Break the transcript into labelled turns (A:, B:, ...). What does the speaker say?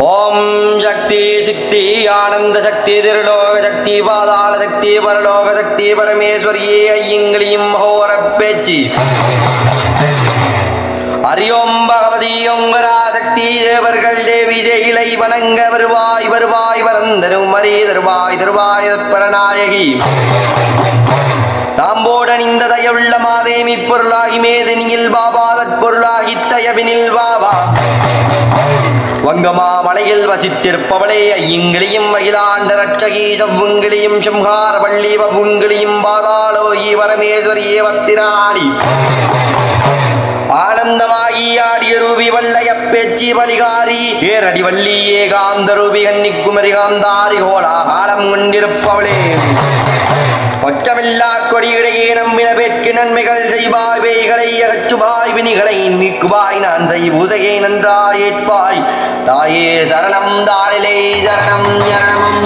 A: ஓம் சக்தி சித்தி ஆனந்த சக்தி திருலோக சக்தி பாதாள சக்தி பரலோக சக்தி பரமேஸ்வரியே ஐயங்களையும் ஹோர பேச்சு ஹரியோம் பகவதி ஓங்கராசக்தி தேவர்கள் தேவி ஜெயிலை வணங்க வருவாய் வருவாய் வரந்தரும் மரே தருவாய் தருவாய் தற்பரநாயகி தாம்போடணிந்த தயவுள்ள மாதேமி பொருளாகி மேதினியில் பாபா தற்பொருளாகி தயவினில் பாபா வங்கமா மலையில் வசித்திருப்பவளே ஐயங்களையும் அகிலாண்ட ரட்சகி செவ்வுங்களையும் சம்ஹார பள்ளி பவுங்களையும் பாதாளோகி பரமேஸ்வரியே வத்திராளி ஆனந்தமாகி ஆடிய ரூபி வல்லைய பேச்சி பலிகாரி ஏரடி வள்ளி ஏகாந்த ரூபி கன்னிக்குமரி காந்தாரி கோலாகாலம் கொண்டிருப்பவளே ஒற்றமில்லா கொடியிடையே நம்பின பேட்கு நன்மைகள் செய்வாய் வேய்களை அகற்றுவாய் வினிகளை நீக்குவாய் நான் செய் பூசையை நன்றாய் ஏற்பாய் தாயே சரணம் தாளிலே சரணம் சரணம்